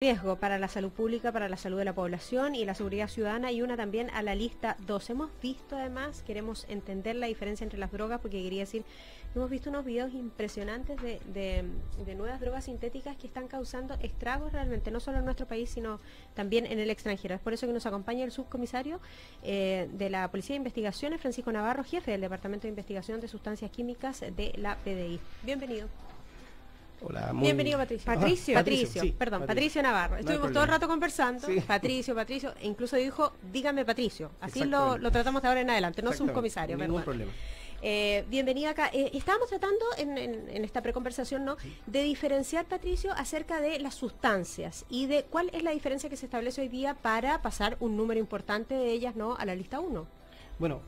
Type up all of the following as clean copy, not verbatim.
riesgo para la salud pública, para la salud de la población y la seguridad ciudadana, y una también a la lista 2. Hemos visto además, queremos entender la diferencia entre las drogas, porque quería decir, hemos visto unos videos impresionantes de nuevas drogas sintéticas que están causando estragos realmente, no solo en nuestro país, sino también en el extranjero. Es por eso que nos acompaña el subcomisario de la Policía de Investigaciones, Francisco Navarro, jefe del Departamento de Investigación de Sustancias Químicas de la PDI. Bienvenido. Hola, bienvenido, Patricio. Patricio, sí, perdón, Patricio Navarro. Estuvimos todo el rato conversando, sí. Patricio, e incluso dijo, dígame Patricio. Así lo tratamos de ahora en adelante, no subcomisario, ningún problema. Bienvenida acá. Estábamos tratando en esta preconversación, ¿no?, de diferenciar, Patricio, acerca de las sustancias y de cuál es la diferencia que se establece hoy día para pasar un número importante de ellas, ¿no?, a la lista 1. Bueno,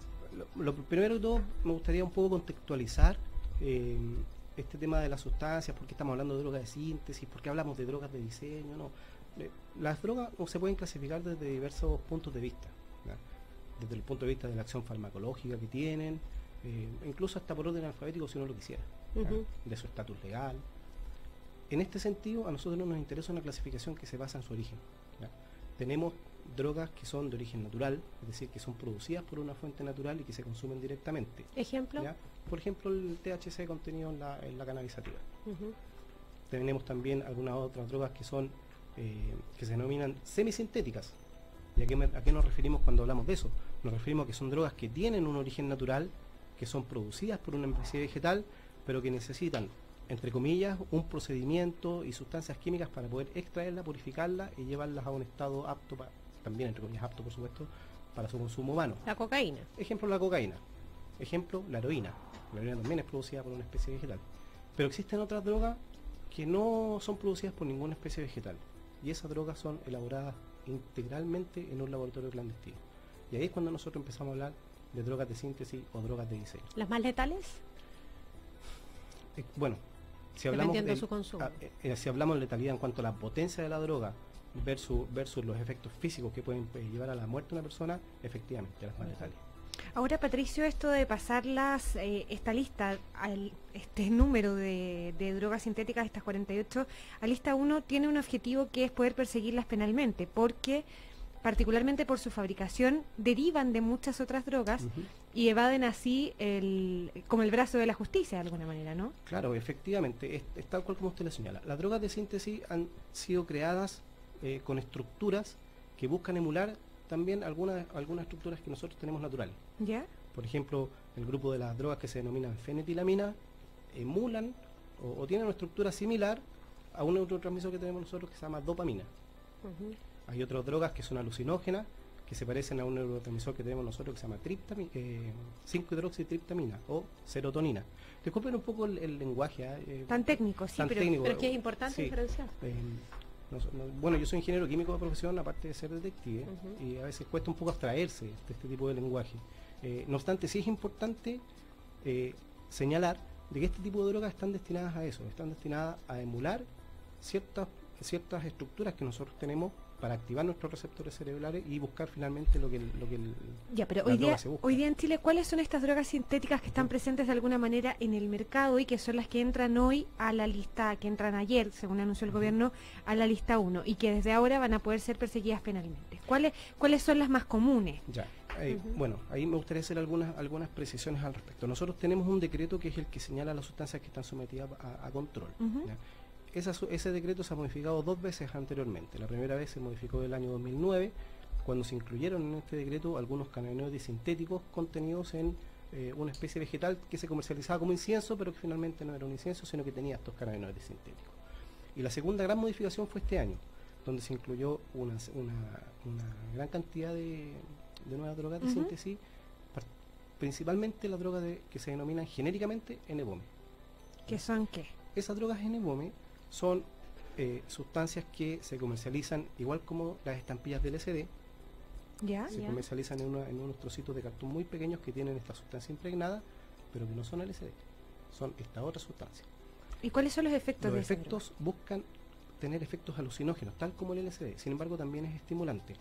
lo primero de todo me gustaría un poco contextualizar este tema de las sustancias, por qué estamos hablando de drogas de síntesis, por qué hablamos de drogas de diseño, ¿no? Las drogas se pueden clasificar desde diversos puntos de vista, ¿ya? Desde el punto de vista de la acción farmacológica que tienen, incluso hasta por orden alfabético si uno lo quisiera, de su estatus legal. En este sentido, a nosotros nos interesa una clasificación que se basa en su origen, ¿ya? Tenemos drogas que son de origen natural, es decir, que son producidas por una fuente natural y que se consumen directamente. ¿Ejemplo? ¿Ya? Por ejemplo, el THC contenido en la cannabis sativa. Tenemos también algunas otras drogas que son que se denominan semisintéticas. ¿Y a qué nos referimos cuando hablamos de eso? Nos referimos a que son drogas que tienen un origen natural, que son producidas por una especie vegetal, pero que necesitan, entre comillas, un procedimiento y sustancias químicas para poder extraerla, purificarla y llevarlas a un estado apto, también entre comillas apto, por supuesto, para su consumo humano. La cocaína. Ejemplo, la cocaína. Ejemplo, la heroína. La heroína también es producida por una especie vegetal. Pero existen otras drogas que no son producidas por ninguna especie vegetal. Y esas drogas son elaboradas integralmente en un laboratorio clandestino. Y ahí es cuando nosotros empezamos a hablar de drogas de síntesis o drogas de diseño. ¿Las más letales? Bueno, si hablamos de su consumo. Si hablamos de letalidad en cuanto a la potencia de la droga versus los efectos físicos que pueden llevar a la muerte de una persona, efectivamente, las más letales. Ahora, Patricio, esto de pasar esta lista, este número de drogas sintéticas, estas 48, a lista 1, tiene un objetivo que es poder perseguirlas penalmente, porque particularmente por su fabricación derivan de muchas otras drogas y evaden así como el brazo de la justicia de alguna manera, ¿no? Claro, efectivamente, es tal cual como usted le señala. Las drogas de síntesis han sido creadas con estructuras que buscan emular también algunas estructuras que nosotros tenemos naturales. ¿Ya? Por ejemplo, el grupo de las drogas que se denominan fenetilamina emulan o tienen una estructura similar a un neurotransmisor que tenemos nosotros que se llama dopamina. Hay otras drogas que son alucinógenas, que se parecen a un neurotransmisor que tenemos nosotros que se llama 5-hidroxitriptamina o serotonina. Disculpen un poco el lenguaje. Tan técnico, sí, pero es que es importante diferenciar. Bueno, yo soy ingeniero químico de profesión, aparte de ser detective, y a veces cuesta un poco abstraerse de este tipo de lenguaje. No obstante, sí es importante señalar de que este tipo de drogas están destinadas a eso, están destinadas a emular ciertas estructuras que nosotros tenemos para activar nuestros receptores cerebrales y buscar finalmente lo que ya, pero hoy día en Chile, ¿cuáles son estas drogas sintéticas que están presentes de alguna manera en el mercado y que son las que entran hoy a la lista, que entran ayer, según anunció el gobierno, a la lista 1 y que desde ahora van a poder ser perseguidas penalmente? ¿Cuáles son las más comunes? Ya, bueno, ahí me gustaría hacer algunas precisiones al respecto. Nosotros tenemos un decreto que es el que señala las sustancias que están sometidas a control. ¿Ya? Ese decreto se ha modificado 2 veces anteriormente. La primera vez se modificó en el año 2009, cuando se incluyeron en este decreto algunos cannabinoides sintéticos contenidos en una especie vegetal que se comercializaba como incienso, pero que finalmente no era un incienso, sino que tenía estos cannabinoides sintéticos. Y la segunda gran modificación fue este año, donde se incluyó una gran cantidad de nuevas drogas de síntesis, principalmente las drogas que se denominan genéricamente NBOME. ¿Qué son qué? Esas drogas NBOME son sustancias que se comercializan igual como las estampillas del LSD. Se comercializan en unos trocitos de cartón muy pequeños que tienen esta sustancia impregnada, pero que no son LSD, son esta otra sustancia. ¿Y cuáles son los efectos de Los efectos buscan tener efectos alucinógenos, tal como el LSD, sin embargo también es estimulante.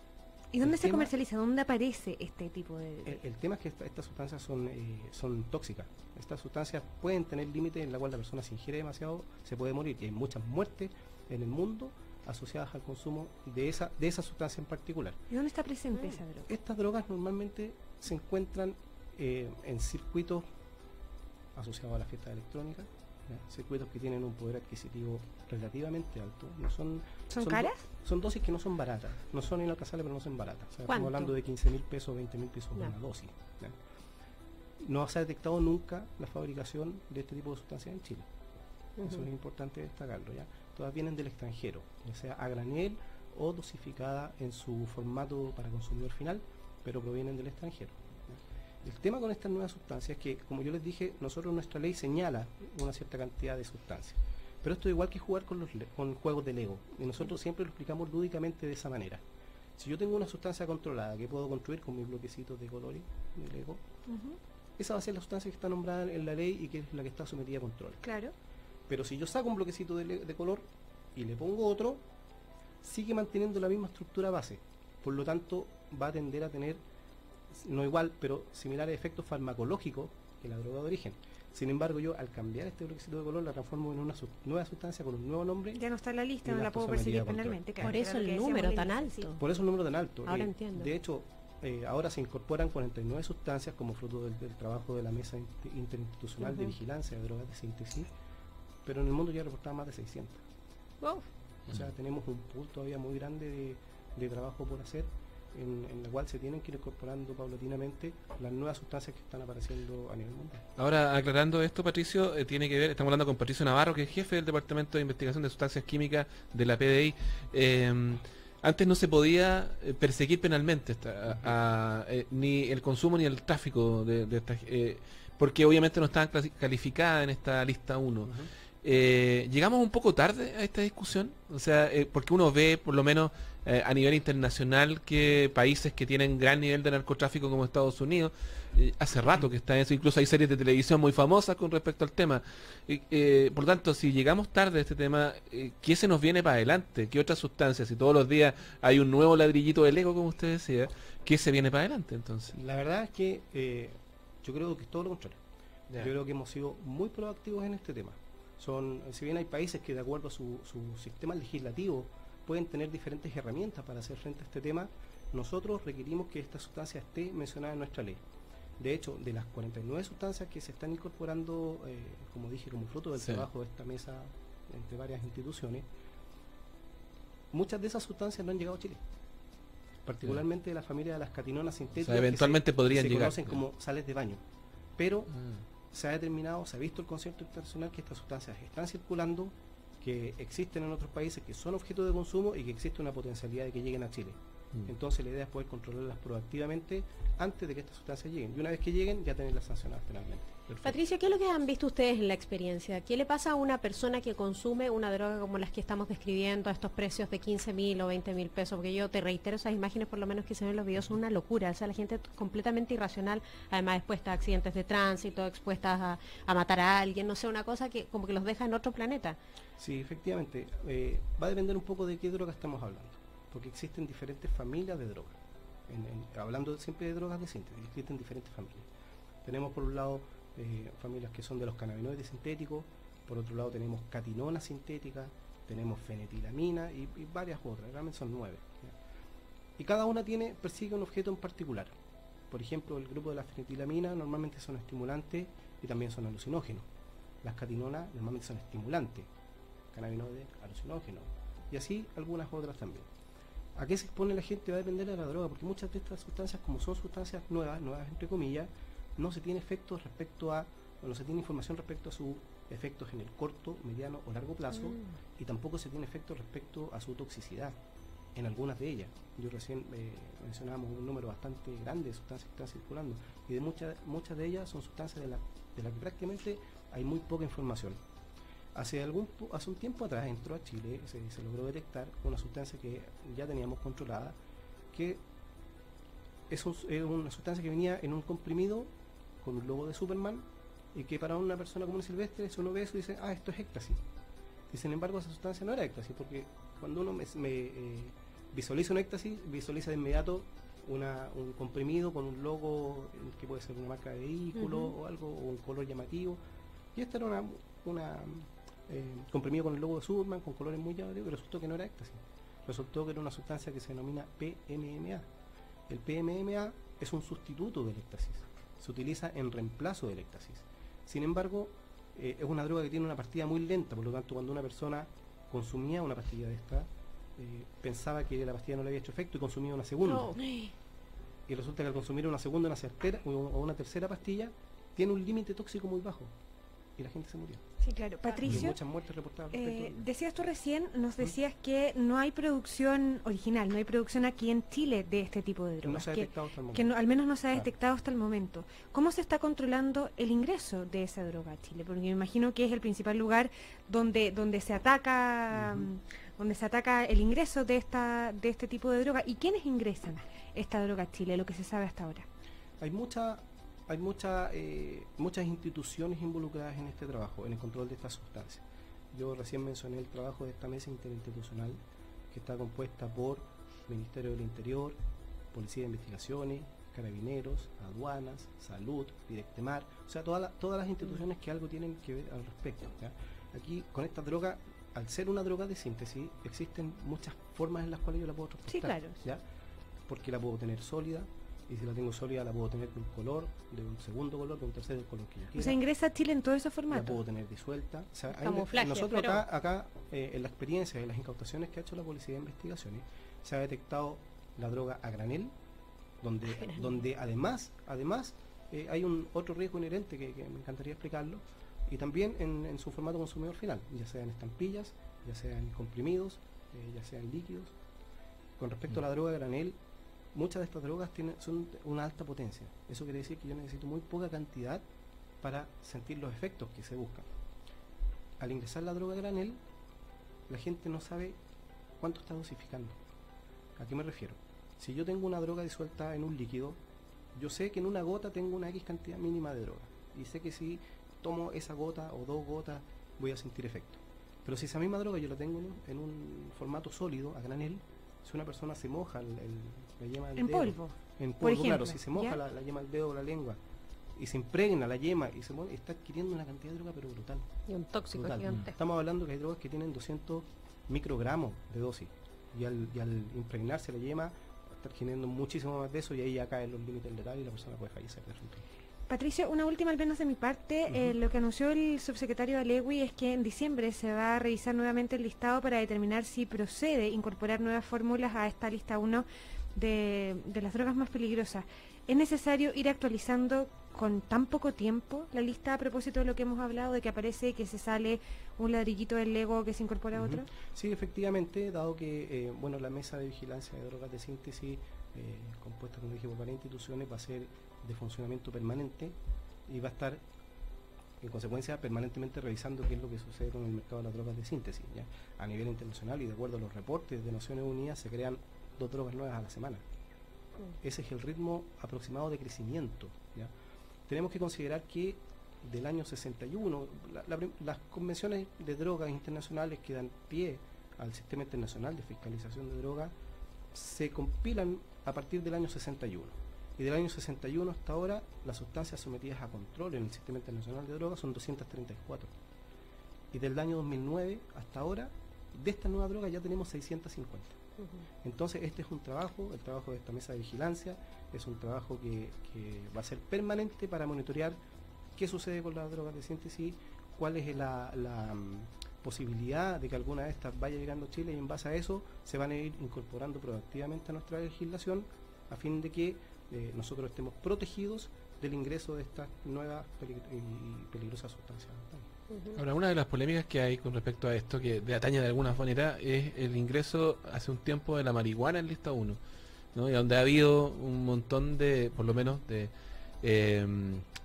¿Y dónde se comercializa? ¿Dónde aparece este tipo de...? El tema es que estas sustancias son tóxicas. Estas sustancias pueden tener límites en la cual la persona, si ingiere demasiado, se puede morir. Y hay muchas muertes en el mundo asociadas al consumo de esa sustancia en particular. ¿Y dónde está presente esa droga? Estas drogas normalmente se encuentran en circuitos asociados a la fiesta electrónica, circuitos que tienen un poder adquisitivo relativamente alto. No son caras? Son dosis que no son baratas, no son inalcanzables, pero no son baratas. O sea, estamos hablando de 15.000 pesos, 20.000 pesos por una dosis. No se ha detectado nunca la fabricación de este tipo de sustancias en Chile. Eso es importante destacarlo. Todas vienen del extranjero, ya sea a granel o dosificada en su formato para consumidor final, pero provienen del extranjero. El tema con estas nuevas sustancias es que, como yo les dije, nuestra ley señala una cierta cantidad de sustancias. Pero esto es igual que jugar con juegos de Lego. Y nosotros siempre lo explicamos lúdicamente de esa manera. Si yo tengo una sustancia controlada que puedo construir con mis bloquecitos de colores de Lego, esa va a ser la sustancia que está nombrada en la ley y que es la que está sometida a control. Claro. Pero si yo saco un bloquecito de color y le pongo otro, sigue manteniendo la misma estructura base. Por lo tanto, va a tender a tener, no igual, pero similares efectos farmacológicos que la droga de origen. Sin embargo, yo al cambiar este bloquecito de color la transformo en una nueva sustancia con un nuevo nombre. Ya no está en la lista, no la puedo perseguir penalmente. Por eso el número tan alto. Por eso el número tan alto. Ahora entiendo. De hecho, ahora se incorporan 49 sustancias como fruto del trabajo de la Mesa Interinstitucional de Vigilancia de Drogas de Síntesis, pero en el mundo ya reportaban más de 600. Wow. O sea, tenemos un pool todavía muy grande de trabajo por hacer, en la cual se tienen que ir incorporando paulatinamente las nuevas sustancias que están apareciendo a nivel mundial. Ahora, aclarando esto, Patricio, tiene que ver, estamos hablando con Patricio Navarro, que es jefe del Departamento de Investigación de Sustancias Químicas de la PDI. Antes no se podía perseguir penalmente ni el consumo ni el tráfico de estas, porque obviamente no estaban calificadas en esta lista 1. Llegamos un poco tarde a esta discusión, o sea, porque uno ve por lo menos a nivel internacional que países que tienen gran nivel de narcotráfico como Estados Unidos, hace rato que está en eso, incluso hay series de televisión muy famosas con respecto al tema. Por lo tanto, si llegamos tarde a este tema, ¿qué se nos viene para adelante? ¿Qué otras sustancias? Si todos los días hay un nuevo ladrillito del Lego, como usted decía, ¿qué se viene para adelante entonces? La verdad es que yo creo que es todo lo contrario. Yo creo que hemos sido muy proactivos en este tema. Si bien hay países que de acuerdo a su sistema legislativo pueden tener diferentes herramientas para hacer frente a este tema, nosotros requerimos que esta sustancia esté mencionada en nuestra ley. De hecho, de las 49 sustancias que se están incorporando, como dije, como fruto del trabajo de esta mesa entre varias instituciones, muchas de esas sustancias no han llegado a Chile. Particularmente de la familia de las catinonas sintéticas, o sea, eventualmente podrían llegar. Se conocen como sales de baño. Pero se ha determinado, se ha visto el concierto internacional que estas sustancias están circulando, que existen en otros países, que son objeto de consumo y que existe una potencialidad de que lleguen a Chile. Entonces la idea es poder controlarlas proactivamente antes de que estas sustancias lleguen. Y una vez que lleguen, ya tenerlas sancionadas penalmente. Perfecto. Patricia, ¿qué es lo que han visto ustedes en la experiencia? ¿Qué le pasa a una persona que consume una droga como las que estamos describiendo, a estos precios de 15.000 o 20.000 pesos? Porque yo te reitero, esas imágenes por lo menos que se ven en los videos son una locura. O sea, la gente completamente irracional, además expuesta a accidentes de tránsito, expuesta a matar a alguien, no sé, una cosa que como que los deja en otro planeta. Sí, efectivamente. Va a depender un poco de qué droga estamos hablando, porque existen diferentes familias de drogas. Hablando siempre de drogas de síntesis, existen diferentes familias. Tenemos por un lado familias que son de los cannabinoides sintéticos, por otro lado tenemos catinonas sintéticas, tenemos fenetilamina y varias otras, realmente son 9. ¿Ya? Y cada una persigue un objeto en particular. Por ejemplo, el grupo de la fenetilamina normalmente son estimulantes y también son alucinógenos. Las catinonas normalmente son estimulantes, cannabinoides, alucinógenos, y así algunas otras también. ¿A qué se expone la gente? Va a depender de la droga, porque muchas de estas sustancias, como son sustancias nuevas entre comillas, no se tiene efectos no se tiene información respecto a sus efectos en el corto, mediano o largo plazo, y tampoco se tiene efectos respecto a su toxicidad en algunas de ellas. Yo recién mencionábamos un número bastante grande de sustancias que están circulando, y de muchas de ellas son sustancias de las que prácticamente hay muy poca información. Hace un tiempo atrás entró a Chile, se logró detectar una sustancia que ya teníamos controlada, que es una sustancia que venía en un comprimido con un logo de Superman, y que para una persona común y silvestre, si uno ve eso, dice, esto es éxtasis. Y sin embargo, esa sustancia no era éxtasis, porque cuando uno visualiza un éxtasis, visualiza de inmediato un comprimido con un logo que puede ser una marca de vehículo o algo, o un color llamativo. Y esta era comprimido con el logo de Superman, con colores muy llamativos, y resultó que no era éxtasis. Resultó que era una sustancia que se denomina PMMA. El PMMA es un sustituto del éxtasis, se utiliza en reemplazo del éxtasis. Sin embargo, es una droga que tiene una partida muy lenta, por lo tanto cuando una persona consumía una pastilla de esta, pensaba que la pastilla no le había hecho efecto y consumía una segunda. No. Y resulta que al consumir una segunda o una tercera pastilla, tiene un límite tóxico muy bajo y la gente se murió. Sí, claro. Y Patricio, muchas muertes reportadas al respecto. decías tú recién, nos decías que no hay producción original, no hay producción aquí en Chile de este tipo de drogas. No se ha detectado hasta el momento. Que al menos no se ha Claro. detectado hasta el momento. ¿Cómo se está controlando el ingreso de esa droga a Chile? Porque me imagino que es el principal lugar donde se ataca donde se ataca el ingreso de este tipo de droga. ¿Y quiénes ingresan esta droga a Chile, lo que se sabe hasta ahora? Hay muchas instituciones involucradas en este trabajo, en el control de estas sustancias. Yo recién mencioné el trabajo de esta mesa interinstitucional que está compuesta por Ministerio del Interior, Policía de Investigaciones, Carabineros, Aduanas, Salud, Directemar, o sea, todas las instituciones que algo tienen que ver al respecto, ¿ya? Aquí, con esta droga, al ser una droga de síntesis, existen muchas formas en las cuales yo la puedo transportar. Sí, claro. ¿Ya? Porque la puedo tener sólida, y si la tengo sólida la puedo tener de un color, de un segundo color, de un tercer color que yo quiera. O sea, ingresa a Chile en todo ese La formato. puedo tener disuelta. O sea, Camuflaje, nosotros pero- acá en la experiencia, en las incautaciones que ha hecho la Policía de Investigaciones, se ha detectado la droga a granel, donde además hay un otro riesgo inherente que me encantaría explicarlo, y también en su formato consumidor final, ya sea en estampillas, ya sea en comprimidos, ya sea en líquidos. Con respecto a la droga a granel, muchas de estas drogas son una alta potencia. Eso quiere decir que yo necesito muy poca cantidad para sentir los efectos que se buscan. Al ingresar la droga a granel, la gente no sabe cuánto está dosificando. ¿A qué me refiero? Si yo tengo una droga disuelta en un líquido, yo sé que en una gota tengo una X cantidad mínima de droga. Y sé que si tomo esa gota o 2 gotas voy a sentir efecto. Pero si esa misma droga yo la tengo en un formato sólido, a granel, si una persona se moja la yema del En dedo, polvo. en por polvo, ejemplo, claro, si se moja ¿ya? la yema del dedo o la lengua y se impregna la yema y se mueve, está adquiriendo una cantidad de droga pero brutal. Y un tóxico brutal. gigante. Estamos hablando que hay drogas que tienen 200 microgramos de dosis y al impregnarse la yema está generando muchísimo más de eso y ahí ya caen los límites letales y la persona puede fallecer de resultado. Patricio, una última al menos de mi parte. Ujú. Lo que anunció el subsecretario Alegui es que en diciembre se va a revisar nuevamente el listado para determinar si procede incorporar nuevas fórmulas a esta lista 1 de las drogas más peligrosas. ¿Es necesario ir actualizando con tan poco tiempo la lista a propósito de lo que hemos hablado, de que aparece que se sale un ladrillito del Lego que se incorpora Ujú. otro? Sí, efectivamente, dado que la mesa de vigilancia de drogas de síntesis, compuesta, como dije, por varias instituciones, va a ser de funcionamiento permanente y va a estar, en consecuencia, permanentemente revisando qué es lo que sucede con el mercado de las drogas de síntesis, ¿ya? A nivel internacional y de acuerdo a los reportes de Naciones Unidas se crean 2 drogas nuevas a la semana. Ese es el ritmo aproximado de crecimiento, ¿ya? Tenemos que considerar que del año 61, las convenciones de drogas internacionales que dan pie al Sistema Internacional de Fiscalización de Drogas se compilan a partir del año 61. Y del año 61 hasta ahora, las sustancias sometidas a control en el Sistema Internacional de Drogas son 234. Y del año 2009 hasta ahora, de esta nueva droga ya tenemos 650. Entonces este es un trabajo, el trabajo de esta mesa de vigilancia, es un trabajo que va a ser permanente para monitorear qué sucede con las drogas de síntesis, cuál es la posibilidad de que alguna de estas vaya llegando a Chile y en base a eso se van a ir incorporando proactivamente a nuestra legislación a fin de que nosotros estemos protegidos del ingreso de estas nuevas y peligrosas sustancias. Ahora, una de las polémicas que hay con respecto a esto, que de atañe de alguna manera, es el ingreso hace un tiempo de la marihuana en lista 1, ¿no? Y donde ha habido un montón de, por lo menos, de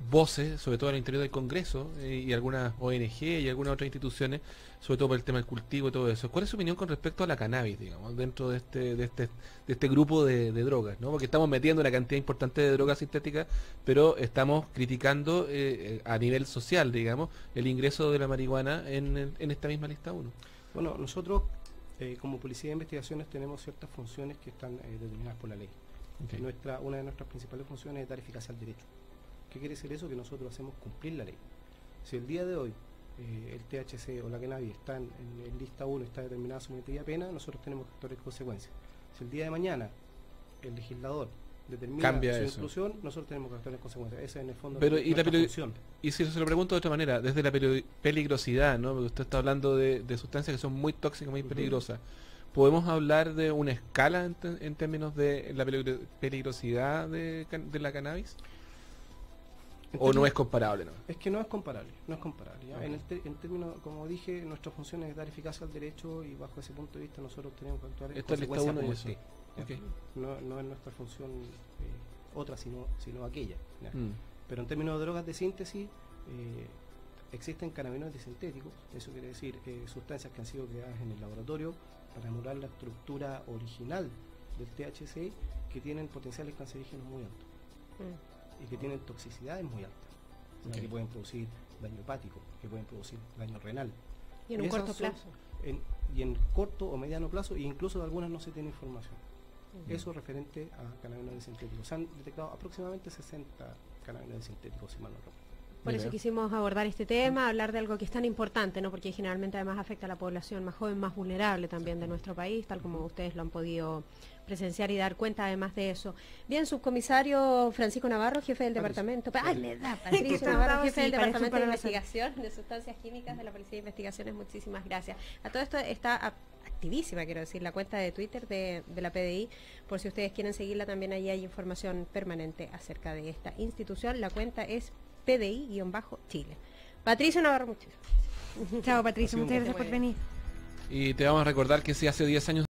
voces, sobre todo al interior del Congreso y algunas ONG y algunas otras instituciones, sobre todo por el tema del cultivo y todo eso. ¿Cuál es su opinión con respecto a la cannabis, digamos, dentro de este grupo de drogas, ¿no? Porque estamos metiendo una cantidad importante de drogas sintéticas, pero estamos criticando a nivel social, digamos, el ingreso de la marihuana en esta misma lista 1. Bueno, nosotros como Policía de Investigaciones tenemos ciertas funciones que están determinadas por la ley. Okay. Una de nuestras principales funciones es dar eficacia al derecho. ¿Qué quiere decir eso? Que nosotros hacemos cumplir la ley. Si el día de hoy el THC o la cannabis está en lista 1, está determinada su medida de pena, nosotros tenemos que actuar en consecuencia. Si el día de mañana el legislador determina Cambia su eso. inclusión, nosotros tenemos que actuar en consecuencia. Esa es en el fondo Pero, ¿y nuestra la función. Y si se lo pregunto de otra manera, desde la peligrosidad, ¿no? Porque usted está hablando de sustancias que son muy tóxicas, muy peligrosas. ¿Podemos hablar de una escala en términos de la peligrosidad de la cannabis? ¿O no es comparable? ¿No? Es que no es comparable, no es comparable. ¿ya? Okay. En términos, como dije, nuestra función es dar eficacia al derecho y bajo ese punto de vista nosotros tenemos que actuar en Esta es lista consecuencia 1 y como eso. esté, ¿ya? Okay. No es nuestra función otra, sino aquella. ¿ya? Mm. Pero en términos de drogas de síntesis, existen cannabinoides sintéticos, eso quiere decir sustancias que han sido creadas en el laboratorio para emular la estructura original del THC, que tienen potenciales cancerígenos muy altos y que tienen toxicidades muy altas, o sea, Okay. que pueden producir daño hepático, que pueden producir daño renal. Y en un esas corto son plazo. y en corto o mediano plazo, e incluso de algunas no se tiene información. Eso referente a cannabinoides sintéticos. Se han detectado aproximadamente 60 cannabinoides sintéticos, si mal no recuerdo. Por eso quisimos abordar este tema, hablar de algo que es tan importante, ¿no? Porque generalmente además afecta a la población más joven, más vulnerable también de nuestro país, tal como ustedes lo han podido presenciar y dar cuenta además de eso. Bien, subcomisario Francisco Navarro, jefe del departamento. ¡Ay, me da! Patricio Navarro, jefe del Departamento de Investigación de Sustancias Químicas de la Policía de Investigaciones, muchísimas gracias. A todo esto está activísima, quiero decir, la cuenta de Twitter de la PDI, por si ustedes quieren seguirla, también ahí hay información permanente acerca de esta institución. La cuenta es PDI-Chile. Patricio Navarro, muchísimas gracias. Chao, Patricio, Ha sido un muchas gracias por venir. Y te vamos a recordar que si hace 10 años